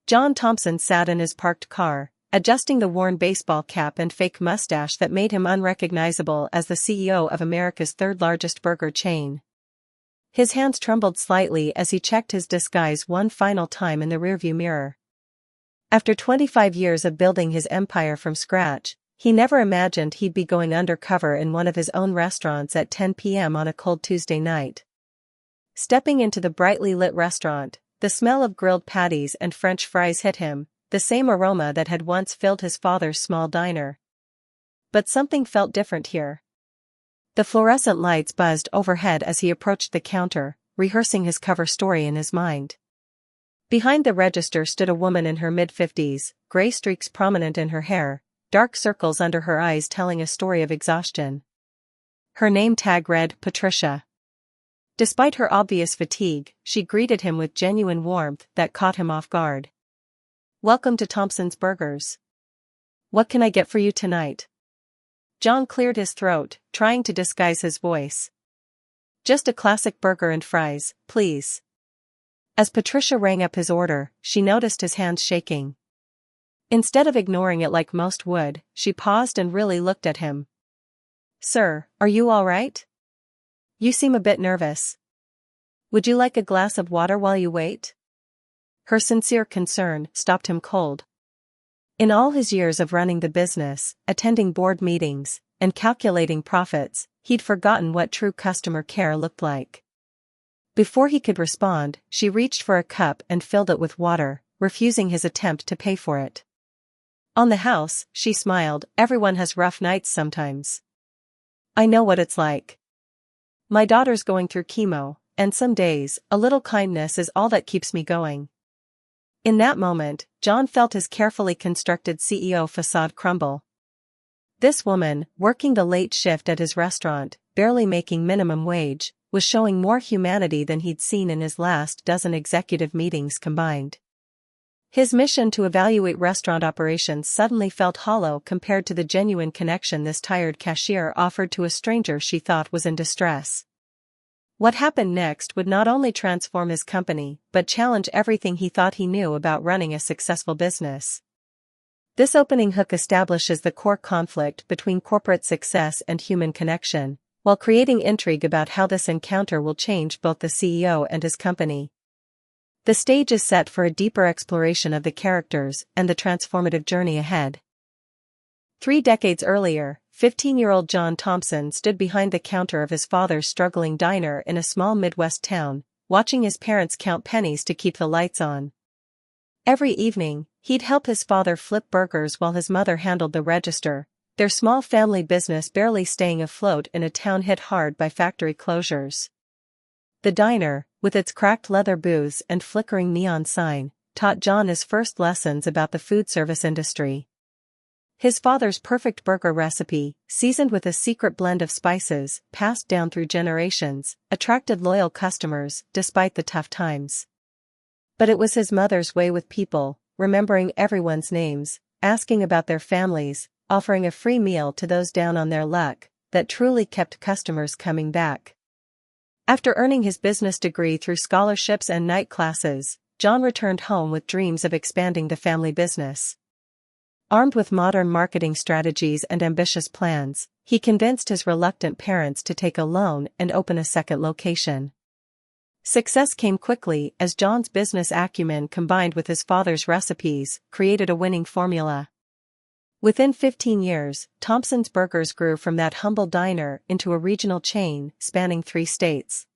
John Thompson sat in his parked car, adjusting the worn baseball cap and fake mustache that made him unrecognizable as the CEO of America's third-largest burger chain. His hands trembled slightly as he checked his disguise one final time in the rearview mirror. After 25 years of building his empire from scratch, he never imagined he'd be going undercover in one of his own restaurants at 10 p.m. on a cold Tuesday night. Stepping into the brightly lit restaurant, the smell of grilled patties and French fries hit him, the same aroma that had once filled his father's small diner. But something felt different here. The fluorescent lights buzzed overhead as he approached the counter, rehearsing his cover story in his mind. Behind the register stood a woman in her mid-50s, gray streaks prominent in her hair, dark circles under her eyes telling a story of exhaustion. Her name tag read Patricia. Despite her obvious fatigue, she greeted him with genuine warmth that caught him off guard. "Welcome to Thompson's Burgers. What can I get for you tonight?" John cleared his throat, trying to disguise his voice. "Just a classic burger and fries, please." As Patricia rang up his order, she noticed his hands shaking. Instead of ignoring it like most would, she paused and really looked at him. "Sir, are you all right? You seem a bit nervous. Would you like a glass of water while you wait?" Her sincere concern stopped him cold. In all his years of running the business, attending board meetings, and calculating profits, he'd forgotten what true customer care looked like. Before he could respond, she reached for a cup and filled it with water, refusing his attempt to pay for it. On the house, she smiled, "Everyone has rough nights sometimes. I know what it's like. My daughter's going through chemo, and some days, a little kindness is all that keeps me going." In that moment, John felt his carefully constructed CEO facade crumble. This woman, working the late shift at his restaurant, barely making minimum wage, was showing more humanity than he'd seen in his last dozen executive meetings combined. His mission to evaluate restaurant operations suddenly felt hollow compared to the genuine connection this tired cashier offered to a stranger she thought was in distress. What happened next would not only transform his company, but challenge everything he thought he knew about running a successful business. This opening hook establishes the core conflict between corporate success and human connection, while creating intrigue about how this encounter will change both the CEO and his company. The stage is set for a deeper exploration of the characters and the transformative journey ahead. 3 decades earlier, 15-year-old John Thompson stood behind the counter of his father's struggling diner in a small Midwest town, watching his parents count pennies to keep the lights on. Every evening, he'd help his father flip burgers while his mother handled the register, their small family business barely staying afloat in a town hit hard by factory closures. The diner, with its cracked leather booths and flickering neon sign, taught John his first lessons about the food service industry. His father's perfect burger recipe, seasoned with a secret blend of spices, passed down through generations, attracted loyal customers despite the tough times. But it was his mother's way with people, remembering everyone's names, asking about their families, offering a free meal to those down on their luck, that truly kept customers coming back. After earning his business degree through scholarships and night classes, John returned home with dreams of expanding the family business. Armed with modern marketing strategies and ambitious plans, he convinced his reluctant parents to take a loan and open a second location. Success came quickly as John's business acumen combined with his father's recipes created a winning formula. Within 15 years, Thompson's Burgers grew from that humble diner into a regional chain spanning 3 states.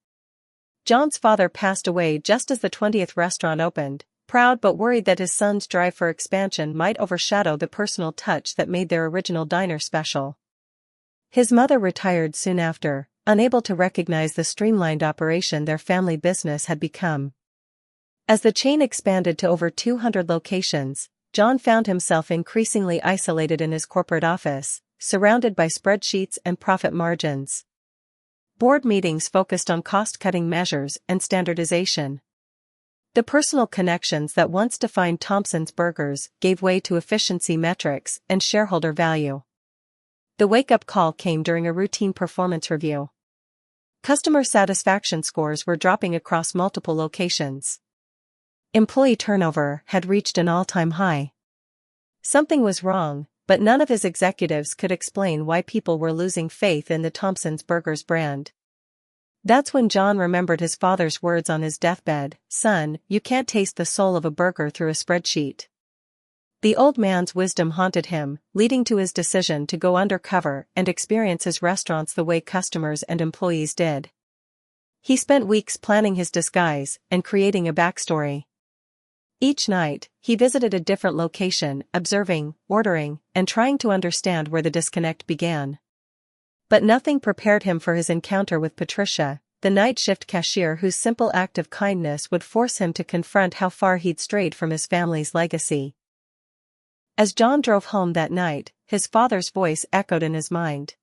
John's father passed away just as the 20th restaurant opened, proud but worried that his son's drive for expansion might overshadow the personal touch that made their original diner special. His mother retired soon after, unable to recognize the streamlined operation their family business had become. As the chain expanded to over 200 locations, John found himself increasingly isolated in his corporate office, surrounded by spreadsheets and profit margins. Board meetings focused on cost-cutting measures and standardization. The personal connections that once defined Thompson's Burgers gave way to efficiency metrics and shareholder value. The wake-up call came during a routine performance review. Customer satisfaction scores were dropping across multiple locations. Employee turnover had reached an all-time high. Something was wrong, but none of his executives could explain why people were losing faith in the Thompson's Burgers brand. That's when John remembered his father's words on his deathbed, "Son, you can't taste the soul of a burger through a spreadsheet." The old man's wisdom haunted him, leading to his decision to go undercover and experience his restaurants the way customers and employees did. He spent weeks planning his disguise and creating a backstory. Each night, he visited a different location, observing, ordering, and trying to understand where the disconnect began. But nothing prepared him for his encounter with Patricia, the night shift cashier whose simple act of kindness would force him to confront how far he'd strayed from his family's legacy. As John drove home that night, his father's voice echoed in his mind.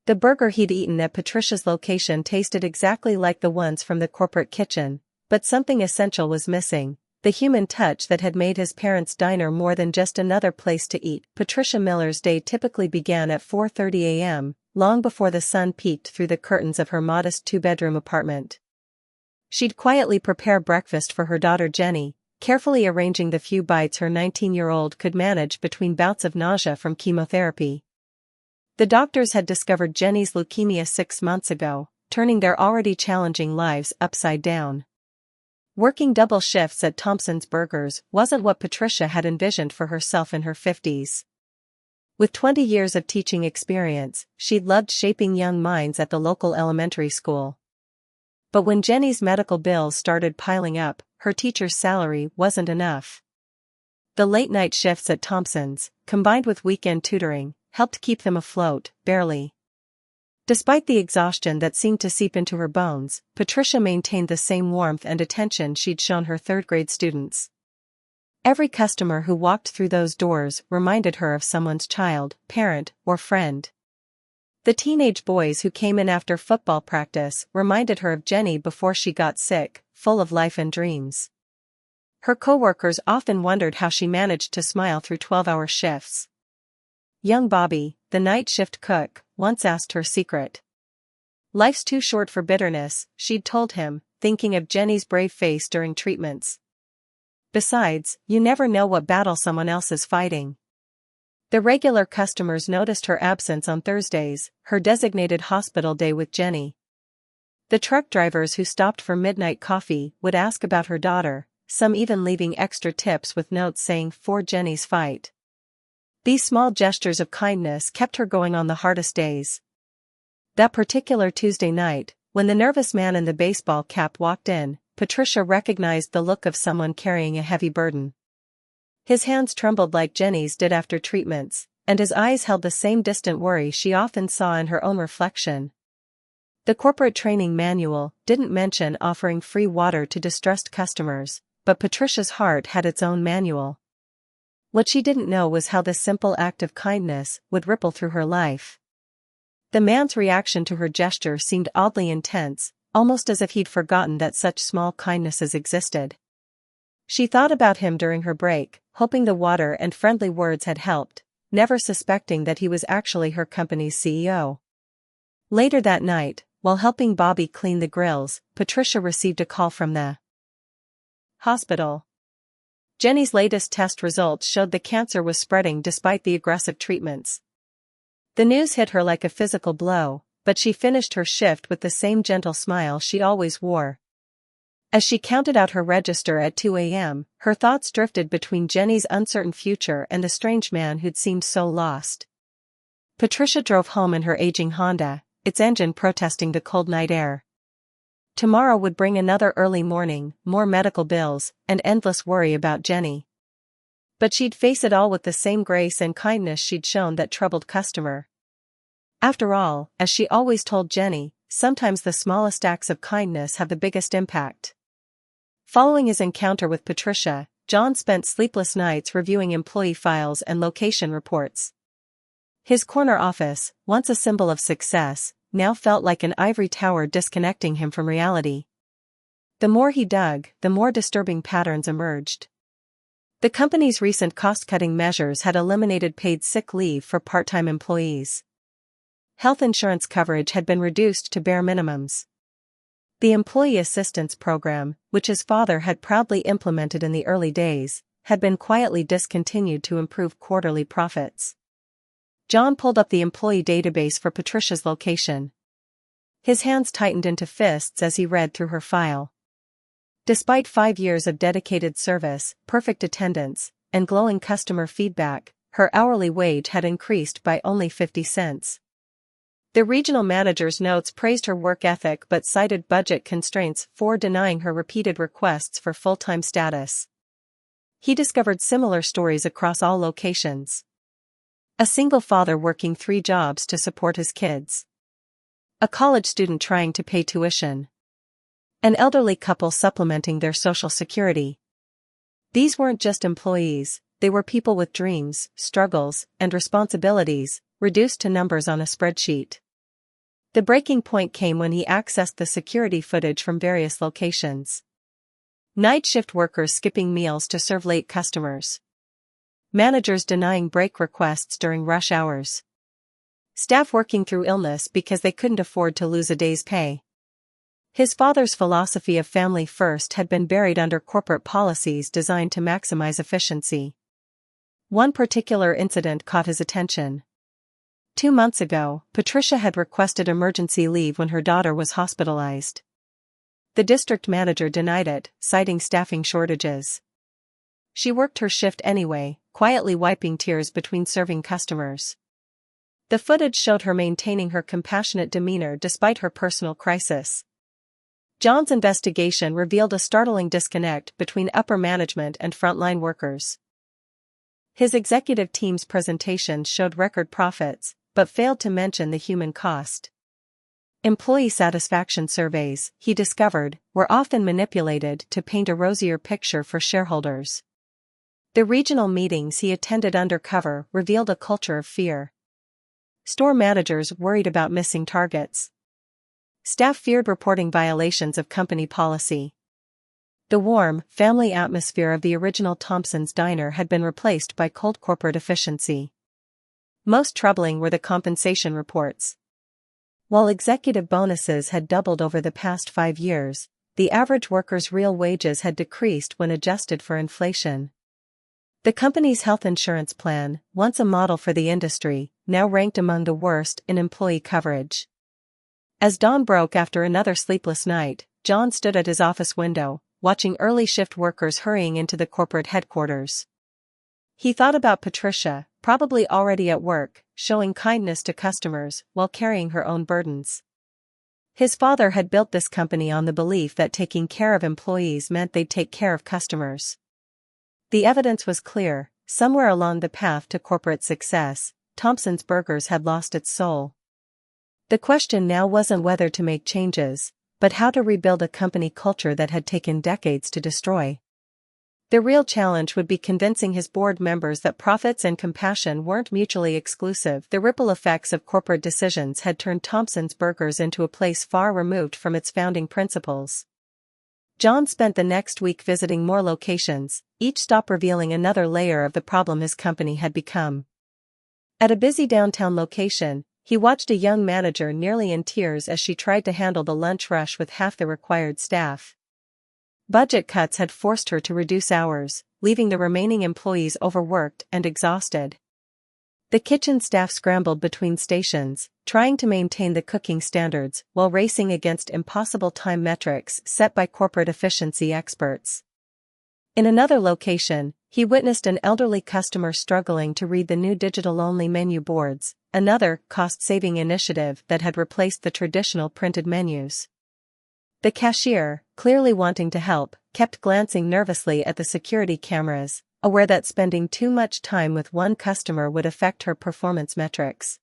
The burger he'd eaten at Patricia's location tasted exactly like the ones from the corporate kitchen, but something essential was missing, the human touch that had made his parents' diner more than just another place to eat. Patricia Miller's day typically began at 4:30 a.m., long before the sun peeked through the curtains of her modest two-bedroom apartment. She'd quietly prepare breakfast for her daughter Jenny, carefully arranging the few bites her 19-year-old could manage between bouts of nausea from chemotherapy. The doctors had discovered Jenny's leukemia 6 months ago, turning their already challenging lives upside down. Working double shifts at Thompson's Burgers wasn't what Patricia had envisioned for herself in her 50s. With 20 years of teaching experience, she'd loved shaping young minds at the local elementary school. But when Jenny's medical bills started piling up, her teacher's salary wasn't enough. The late-night shifts at Thompson's, combined with weekend tutoring, helped keep them afloat, barely. Despite the exhaustion that seemed to seep into her bones, Patricia maintained the same warmth and attention she'd shown her third-grade students. Every customer who walked through those doors reminded her of someone's child, parent, or friend. The teenage boys who came in after football practice reminded her of Jenny before she got sick, full of life and dreams. Her coworkers often wondered how she managed to smile through 12-hour shifts. Young Bobby, the night shift cook, once asked her secret. "Life's too short for bitterness," she'd told him, thinking of Jenny's brave face during treatments. "Besides, you never know what battle someone else is fighting." The regular customers noticed her absence on Thursdays, her designated hospital day with Jenny. The truck drivers who stopped for midnight coffee would ask about her daughter, some even leaving extra tips with notes saying "for Jenny's fight." These small gestures of kindness kept her going on the hardest days. That particular Tuesday night, when the nervous man in the baseball cap walked in, Patricia recognized the look of someone carrying a heavy burden. His hands trembled like Jenny's did after treatments, and his eyes held the same distant worry she often saw in her own reflection. The corporate training manual didn't mention offering free water to distressed customers, but Patricia's heart had its own manual. What she didn't know was how this simple act of kindness would ripple through her life. The man's reaction to her gesture seemed oddly intense, almost as if he'd forgotten that such small kindnesses existed. She thought about him during her break, hoping the water and friendly words had helped, never suspecting that he was actually her company's CEO. Later that night, while helping Bobby clean the grills, Patricia received a call from the hospital. Jenny's latest test results showed the cancer was spreading despite the aggressive treatments. The news hit her like a physical blow, but she finished her shift with the same gentle smile she always wore. As she counted out her register at 2 a.m., her thoughts drifted between Jenny's uncertain future and the strange man who'd seemed so lost. Patricia drove home in her aging Honda, its engine protesting the cold night air. Tomorrow would bring another early morning, more medical bills, and endless worry about Jenny. But she'd face it all with the same grace and kindness she'd shown that troubled customer. After all, as she always told Jenny, sometimes the smallest acts of kindness have the biggest impact. Following his encounter with Patricia, John spent sleepless nights reviewing employee files and location reports. His corner office, once a symbol of success, now felt like an ivory tower disconnecting him from reality. The more he dug, the more disturbing patterns emerged. The company's recent cost-cutting measures had eliminated paid sick leave for part-time employees. Health insurance coverage had been reduced to bare minimums. The Employee Assistance Program, which his father had proudly implemented in the early days, had been quietly discontinued to improve quarterly profits. John pulled up the employee database for Patricia's location. His hands tightened into fists as he read through her file. Despite 5 years of dedicated service, perfect attendance, and glowing customer feedback, her hourly wage had increased by only 50 cents. The regional manager's notes praised her work ethic but cited budget constraints for denying her repeated requests for full-time status. He discovered similar stories across all locations. A single father working 3 jobs to support his kids. A college student trying to pay tuition. An elderly couple supplementing their Social Security. These weren't just employees, they were people with dreams, struggles, and responsibilities, reduced to numbers on a spreadsheet. The breaking point came when he accessed the security footage from various locations. Night shift workers skipping meals to serve late customers. Managers denying break requests during rush hours. Staff working through illness because they couldn't afford to lose a day's pay. His father's philosophy of family first had been buried under corporate policies designed to maximize efficiency. One particular incident caught his attention. 2 months ago, Patricia had requested emergency leave when her daughter was hospitalized. The district manager denied it, citing staffing shortages. She worked her shift anyway, quietly wiping tears between serving customers. The footage showed her maintaining her compassionate demeanor despite her personal crisis. John's investigation revealed a startling disconnect between upper management and frontline workers. His executive team's presentation showed record profits, but failed to mention the human cost. Employee satisfaction surveys, he discovered, were often manipulated to paint a rosier picture for shareholders. The regional meetings he attended undercover revealed a culture of fear. Store managers worried about missing targets. Staff feared reporting violations of company policy. The warm, family atmosphere of the original Thompson's Diner had been replaced by cold corporate efficiency. Most troubling were the compensation reports. While executive bonuses had doubled over the past 5 years, the average worker's real wages had decreased when adjusted for inflation. The company's health insurance plan, once a model for the industry, now ranked among the worst in employee coverage. As dawn broke after another sleepless night, John stood at his office window, watching early shift workers hurrying into the corporate headquarters. He thought about Patricia, probably already at work, showing kindness to customers while carrying her own burdens. His father had built this company on the belief that taking care of employees meant they'd take care of customers. The evidence was clear: somewhere along the path to corporate success, Thompson's Burgers had lost its soul. The question now wasn't whether to make changes, but how to rebuild a company culture that had taken decades to destroy. The real challenge would be convincing his board members that profits and compassion weren't mutually exclusive. The ripple effects of corporate decisions had turned Thompson's Burgers into a place far removed from its founding principles. John spent the next week visiting more locations, each stop revealing another layer of the problem his company had become. At a busy downtown location, he watched a young manager nearly in tears as she tried to handle the lunch rush with half the required staff. Budget cuts had forced her to reduce hours, leaving the remaining employees overworked and exhausted. The kitchen staff scrambled between stations, trying to maintain the cooking standards while racing against impossible time metrics set by corporate efficiency experts. In another location, he witnessed an elderly customer struggling to read the new digital-only menu boards, another cost-saving initiative that had replaced the traditional printed menus. The cashier, clearly wanting to help, kept glancing nervously at the security cameras, aware that spending too much time with one customer would affect her performance metrics.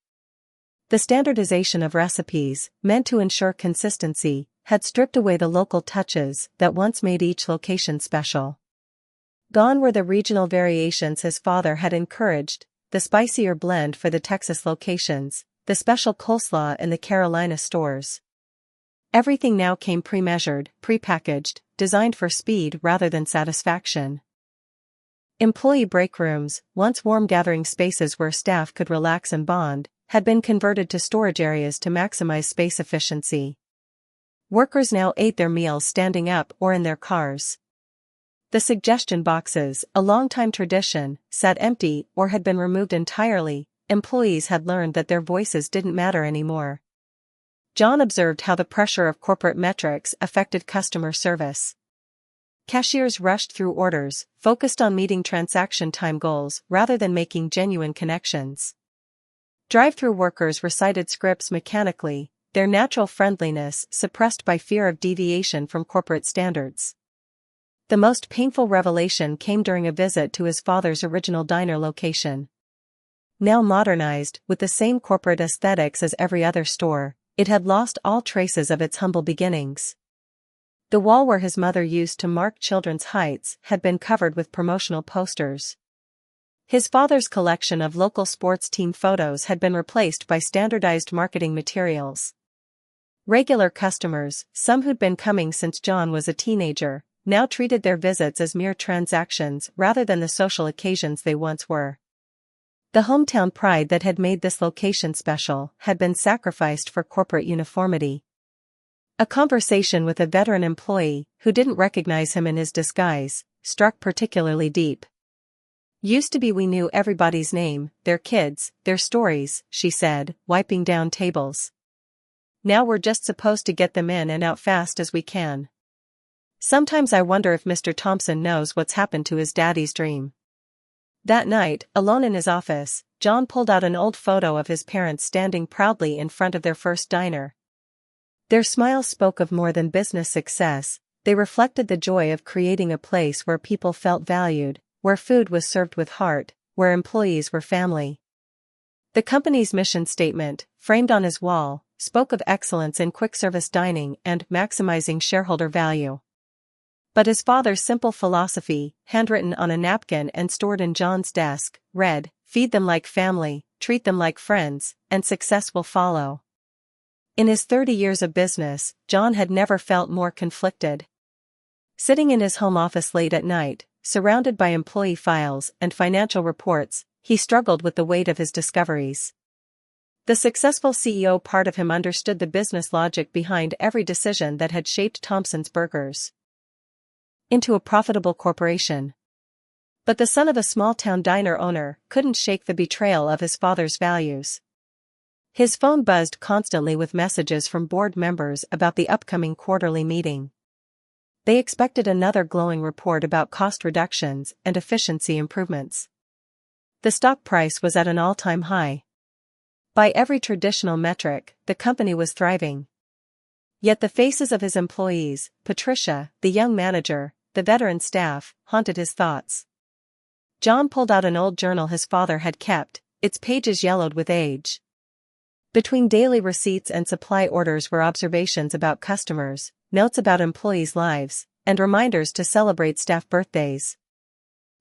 The standardization of recipes, meant to ensure consistency, had stripped away the local touches that once made each location special. Gone were the regional variations his father had encouraged: the spicier blend for the Texas locations, the special coleslaw in the Carolina stores. Everything now came pre-measured, pre-packaged, designed for speed rather than satisfaction. Employee break rooms, once warm gathering spaces where staff could relax and bond, had been converted to storage areas to maximize space efficiency. Workers now ate their meals standing up or in their cars. The suggestion boxes, a long-time tradition, sat empty or had been removed entirely. Employees had learned that their voices didn't matter anymore. John observed how the pressure of corporate metrics affected customer service. Cashiers rushed through orders, focused on meeting transaction time goals rather than making genuine connections. Drive-through workers recited scripts mechanically, their natural friendliness suppressed by fear of deviation from corporate standards. The most painful revelation came during a visit to his father's original diner location. Now modernized, with the same corporate aesthetics as every other store, it had lost all traces of its humble beginnings. The wall where his mother used to mark children's heights had been covered with promotional posters. His father's collection of local sports team photos had been replaced by standardized marketing materials. Regular customers, some who'd been coming since John was a teenager, now treated their visits as mere transactions rather than the social occasions they once were. The hometown pride that had made this location special had been sacrificed for corporate uniformity. A conversation with a veteran employee, who didn't recognize him in his disguise, struck particularly deep. "Used to be we knew everybody's name, their kids, their stories," she said, wiping down tables. "Now we're just supposed to get them in and out fast as we can. Sometimes I wonder if Mr. Thompson knows what's happened to his daddy's dream." That night, alone in his office, John pulled out an old photo of his parents standing proudly in front of their first diner. Their smiles spoke of more than business success, they reflected the joy of creating a place where people felt valued, where food was served with heart, where employees were family. The company's mission statement, framed on his wall, spoke of excellence in quick-service dining and maximizing shareholder value. But his father's simple philosophy, handwritten on a napkin and stored in John's desk, read, "Feed them like family, treat them like friends, and success will follow." In his 30 years of business, John had never felt more conflicted. Sitting in his home office late at night, surrounded by employee files and financial reports, he struggled with the weight of his discoveries. The successful CEO part of him understood the business logic behind every decision that had shaped Thompson's Burgers into a profitable corporation. But the son of a small-town diner owner couldn't shake the betrayal of his father's values. His phone buzzed constantly with messages from board members about the upcoming quarterly meeting. They expected another glowing report about cost reductions and efficiency improvements. The stock price was at an all-time high. By every traditional metric, the company was thriving. Yet the faces of his employees, Patricia, the young manager, the veteran staff, haunted his thoughts. John pulled out an old journal his father had kept, its pages yellowed with age. Between daily receipts and supply orders were observations about customers, notes about employees' lives, and reminders to celebrate staff birthdays.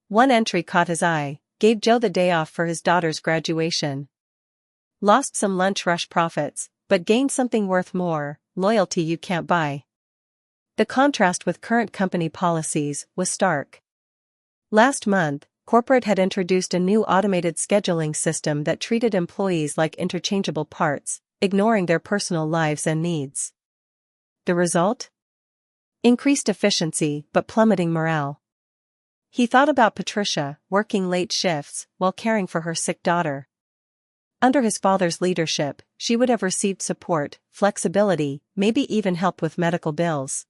One entry caught his eye: "Gave Joe the day off for his daughter's graduation. Lost some lunch rush profits, but gained something worth more, loyalty you can't buy." The contrast with current company policies was stark. Last month, corporate had introduced a new automated scheduling system that treated employees like interchangeable parts, ignoring their personal lives and needs. The result? Increased efficiency but plummeting morale. He thought about Patricia, working late shifts while caring for her sick daughter. Under his father's leadership, she would have received support, flexibility, maybe even help with medical bills.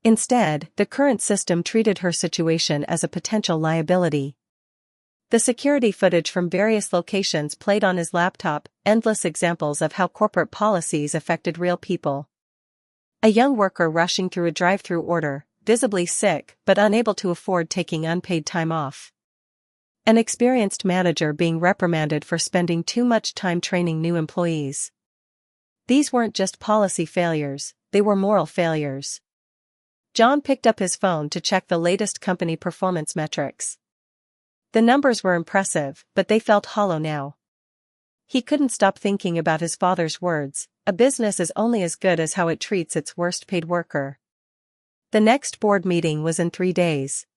Instead, the current system treated her situation as a potential liability. The security footage from various locations played on his laptop, endless examples of how corporate policies affected real people. A young worker rushing through a drive-through order, visibly sick but unable to afford taking unpaid time off. An experienced manager being reprimanded for spending too much time training new employees. These weren't just policy failures, they were moral failures. John picked up his phone to check the latest company performance metrics. The numbers were impressive, but they felt hollow now. He couldn't stop thinking about his father's words: "A business is only as good as how it treats its worst-paid worker." The next board meeting was in 3 days.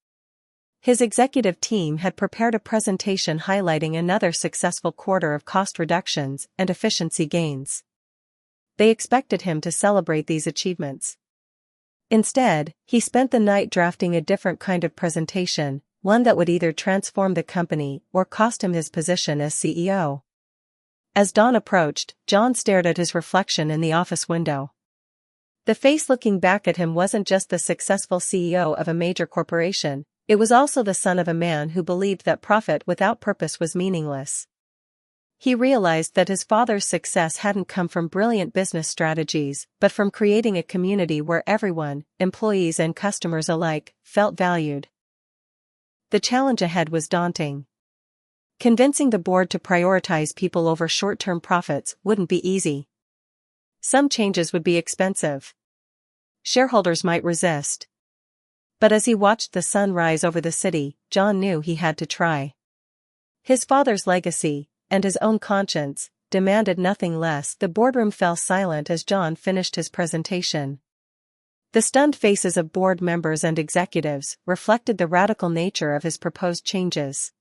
His executive team had prepared a presentation highlighting another successful quarter of cost reductions and efficiency gains. They expected him to celebrate these achievements. Instead, he spent the night drafting a different kind of presentation, one that would either transform the company or cost him his position as CEO. As dawn approached, John stared at his reflection in the office window. The face looking back at him wasn't just the successful CEO of a major corporation, it was also the son of a man who believed that profit without purpose was meaningless. He realized that his father's success hadn't come from brilliant business strategies, but from creating a community where everyone, employees and customers alike, felt valued. The challenge ahead was daunting. Convincing the board to prioritize people over short-term profits wouldn't be easy. Some changes would be expensive. Shareholders might resist. But as he watched the sun rise over the city, John knew he had to try. His father's legacy, and his own conscience, demanded nothing less. The boardroom fell silent as John finished his presentation. The stunned faces of board members and executives reflected the radical nature of his proposed changes.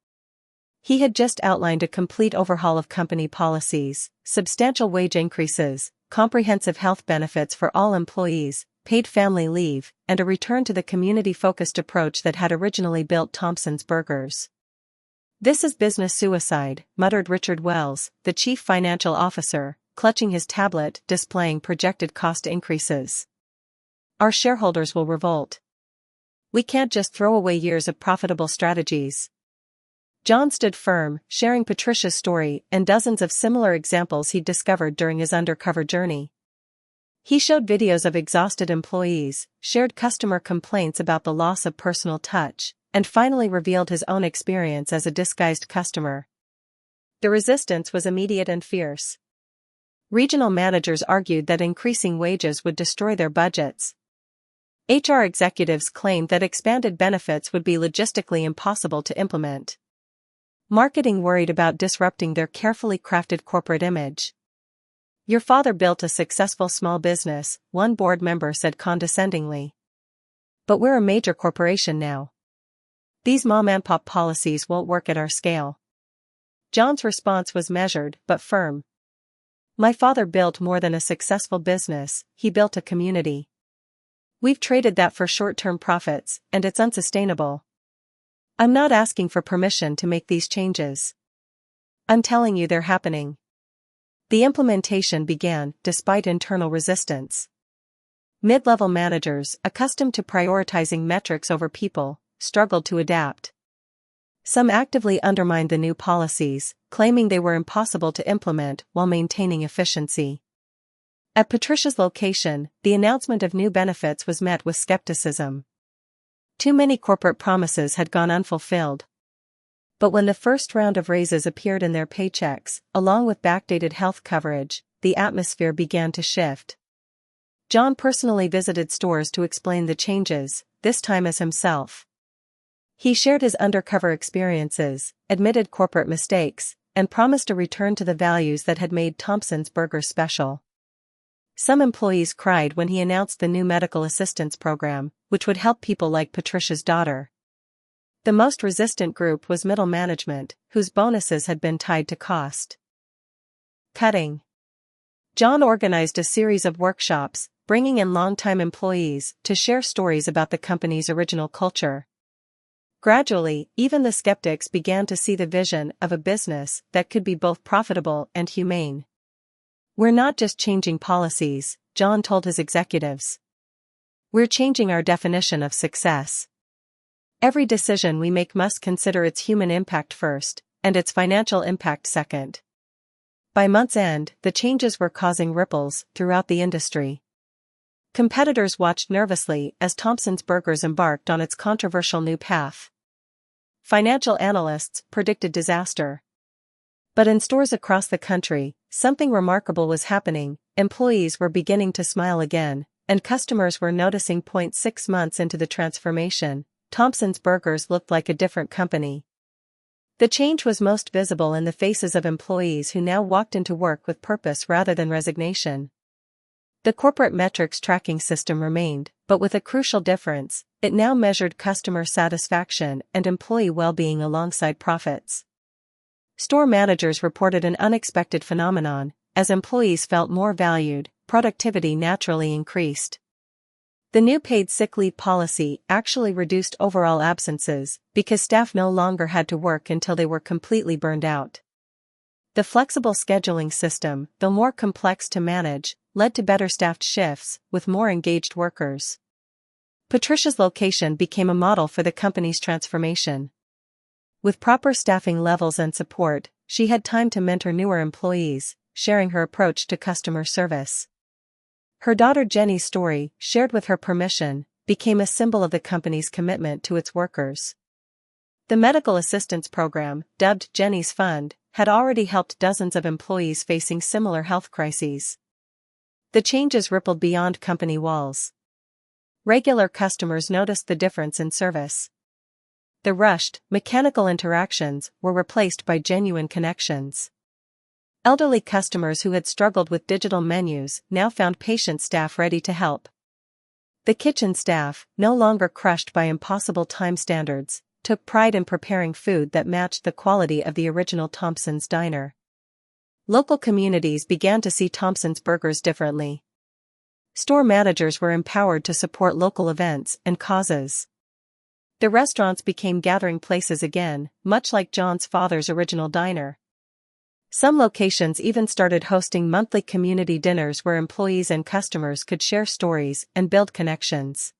He had just outlined a complete overhaul of company policies, substantial wage increases, comprehensive health benefits for all employees, paid family leave, and a return to the community-focused approach that had originally built Thompson's Burgers. "This is business suicide," muttered Richard Wells, the chief financial officer, clutching his tablet displaying projected cost increases. "Our shareholders will revolt. We can't just throw away years of profitable strategies." John stood firm, sharing Patricia's story and dozens of similar examples he'd discovered during his undercover journey. He showed videos of exhausted employees, shared customer complaints about the loss of personal touch, and finally revealed his own experience as a disguised customer. The resistance was immediate and fierce. Regional managers argued that increasing wages would destroy their budgets. HR executives claimed that expanded benefits would be logistically impossible to implement. Marketing worried about disrupting their carefully crafted corporate image. "Your father built a successful small business," one board member said condescendingly. "But we're a major corporation now. These mom-and-pop policies won't work at our scale." John's response was measured but firm. "My father built more than a successful business, he built a community. We've traded that for short-term profits, and it's unsustainable. I'm not asking for permission to make these changes. I'm telling you they're happening." The implementation began, despite internal resistance. Mid-level managers, accustomed to prioritizing metrics over people, struggled to adapt. Some actively undermined the new policies, claiming they were impossible to implement while maintaining efficiency. At Patricia's location, the announcement of new benefits was met with skepticism. Too many corporate promises had gone unfulfilled. But when the first round of raises appeared in their paychecks, along with backdated health coverage, the atmosphere began to shift. John personally visited stores to explain the changes, this time as himself. He shared his undercover experiences, admitted corporate mistakes, and promised a return to the values that had made Thompson's Burgers special. Some employees cried when he announced the new medical assistance program, which would help people like Patricia's daughter. The most resistant group was middle management, whose bonuses had been tied to cost cutting. John organized a series of workshops, bringing in longtime employees to share stories about the company's original culture. Gradually, even the skeptics began to see the vision of a business that could be both profitable and humane. "We're not just changing policies," John told his executives. "We're changing our definition of success. Every decision we make must consider its human impact first, and its financial impact second." By month's end, the changes were causing ripples throughout the industry. Competitors watched nervously as Thompson's Burgers embarked on its controversial new path. Financial analysts predicted disaster. But in stores across the country, something remarkable was happening. Employees were beginning to smile again, and customers were noticing. 6 months into the transformation, Thompson's Burgers looked like a different company. The change was most visible in the faces of employees who now walked into work with purpose rather than resignation. The corporate metrics tracking system remained, but with a crucial difference: it now measured customer satisfaction and employee well-being alongside profits. Store managers reported an unexpected phenomenon: as employees felt more valued, productivity naturally increased. The new paid sick leave policy actually reduced overall absences because staff no longer had to work until they were completely burned out. The flexible scheduling system, though more complex to manage, led to better staffed shifts with more engaged workers. Patricia's location became a model for the company's transformation. With proper staffing levels and support, she had time to mentor newer employees, sharing her approach to customer service. Her daughter Jenny's story, shared with her permission, became a symbol of the company's commitment to its workers. The medical assistance program, dubbed Jenny's Fund, had already helped dozens of employees facing similar health crises. The changes rippled beyond company walls. Regular customers noticed the difference in service. The rushed, mechanical interactions were replaced by genuine connections. Elderly customers who had struggled with digital menus now found patient staff ready to help. The kitchen staff, no longer crushed by impossible time standards, took pride in preparing food that matched the quality of the original Thompson's diner. Local communities began to see Thompson's Burgers differently. Store managers were empowered to support local events and causes. The restaurants became gathering places again, much like John's father's original diner. Some locations even started hosting monthly community dinners where employees and customers could share stories and build connections.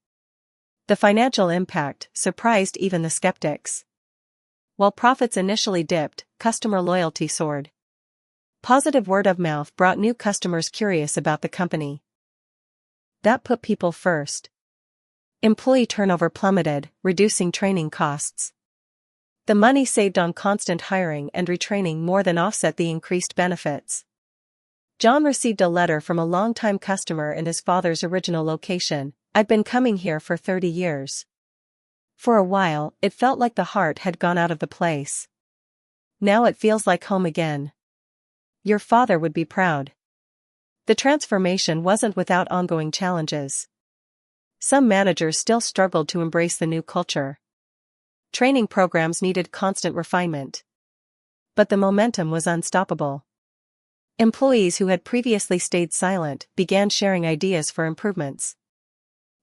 The financial impact surprised even the skeptics. While profits initially dipped, customer loyalty soared. Positive word of mouth brought new customers curious about the company. That put people first. Employee turnover plummeted, reducing training costs. The money saved on constant hiring and retraining more than offset the increased benefits. John received a letter from a longtime customer in his father's original location. "I'd been coming here for 30 years. For a while, it felt like the heart had gone out of the place. Now it feels like home again. Your father would be proud." The transformation wasn't without ongoing challenges. Some managers still struggled to embrace the new culture. Training programs needed constant refinement. But the momentum was unstoppable. Employees who had previously stayed silent began sharing ideas for improvements.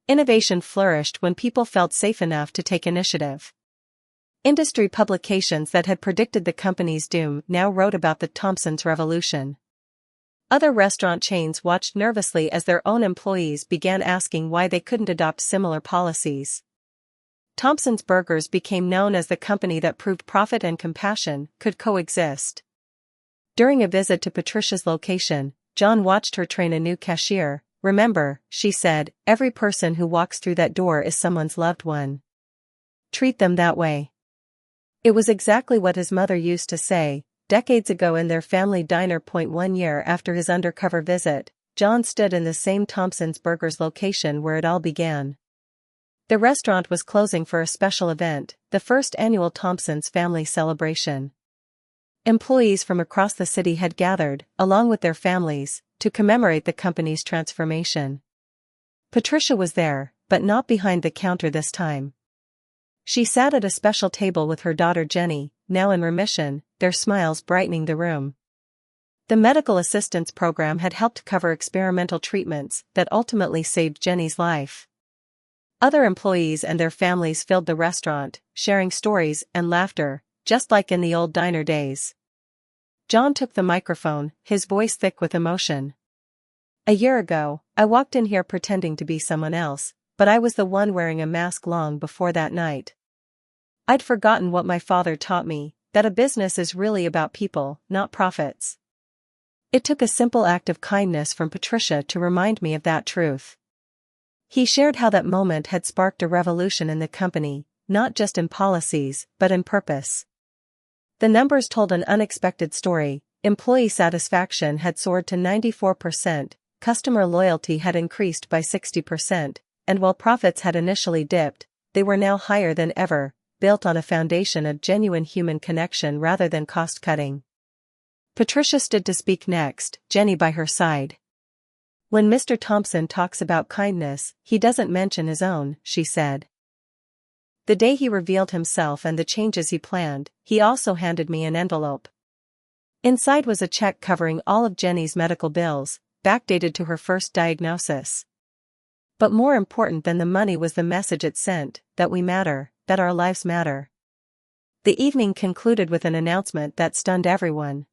Innovation flourished when people felt safe enough to take initiative. Industry publications that had predicted the company's doom now wrote about the Thompson's revolution. Other restaurant chains watched nervously as their own employees began asking why they couldn't adopt similar policies. Thompson's Burgers became known as the company that proved profit and compassion could coexist. During a visit to Patricia's location, John watched her train a new cashier. "Remember," she said, "every person who walks through that door is someone's loved one. Treat them that way." It was exactly what his mother used to say. Decades ago in their family diner. 1 year after his undercover visit, John stood in the same Thompson's Burgers location where it all began. The restaurant was closing for a special event, the first annual Thompson's family celebration. Employees from across the city had gathered, along with their families, to commemorate the company's transformation. Patricia was there, but not behind the counter this time. She sat at a special table with her daughter Jenny, now in remission, their smiles brightening the room. The medical assistance program had helped cover experimental treatments that ultimately saved Jenny's life. Other employees and their families filled the restaurant, sharing stories and laughter, just like in the old diner days. John took the microphone, his voice thick with emotion. "A year ago, I walked in here pretending to be someone else, but I was the one wearing a mask long before that night. I'd forgotten what my father taught me, that a business is really about people, not profits." It took a simple act of kindness from Patricia to remind me of that truth. He shared how that moment had sparked a revolution in the company, not just in policies, but in purpose. The numbers told an unexpected story. Employee satisfaction had soared to 94%, customer loyalty had increased by 60%, and while profits had initially dipped, they were now higher than ever, built on a foundation of genuine human connection rather than cost-cutting. Patricia stood to speak next, Jenny by her side. "When Mr. Thompson talks about kindness, he doesn't mention his own," she said. "The day he revealed himself and the changes he planned, he also handed me an envelope. Inside was a check covering all of Jenny's medical bills, backdated to her first diagnosis. But more important than the money was the message it sent, that we matter, that our lives matter. The evening concluded with an announcement that stunned everyone.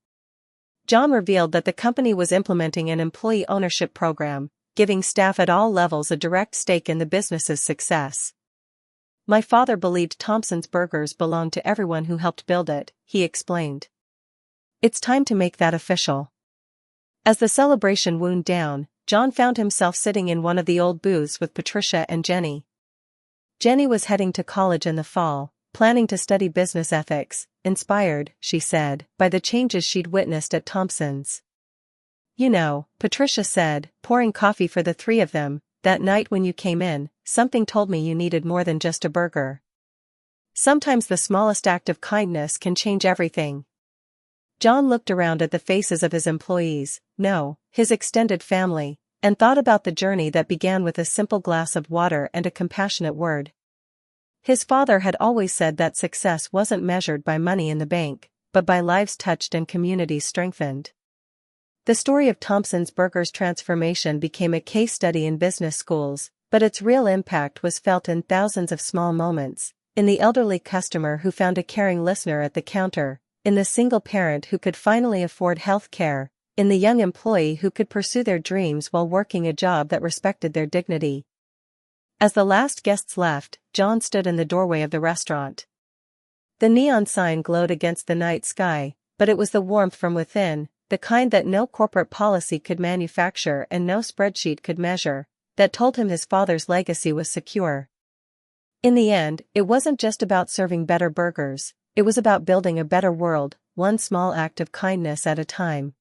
John revealed that the company was implementing an employee ownership program, giving staff at all levels a direct stake in the business's success. "My father believed Thompson's Burgers belonged to everyone who helped build it," he explained. "It's time to make that official." As the celebration wound down, John found himself sitting in one of the old booths with Patricia and Jenny. Jenny was heading to college in the fall, planning to study business ethics, inspired, she said, by the changes she'd witnessed at Thompson's. "You know," Patricia said, pouring coffee for the three of them, "that night when you came in, something told me you needed more than just a burger. Sometimes the smallest act of kindness can change everything." John looked around at the faces of his employees, no, his extended family, and thought about the journey that began with a simple glass of water and a compassionate word. His father had always said that success wasn't measured by money in the bank, but by lives touched and communities strengthened. The story of Thompson's Burgers' transformation became a case study in business schools, but its real impact was felt in thousands of small moments, in the elderly customer who found a caring listener at the counter, in the single parent who could finally afford health care, in the young employee who could pursue their dreams while working a job that respected their dignity. As the last guests left, John stood in the doorway of the restaurant. The neon sign glowed against the night sky, but it was the warmth from within, the kind that no corporate policy could manufacture and no spreadsheet could measure, that told him his father's legacy was secure. In the end, it wasn't just about serving better burgers, it was about building a better world, one small act of kindness at a time.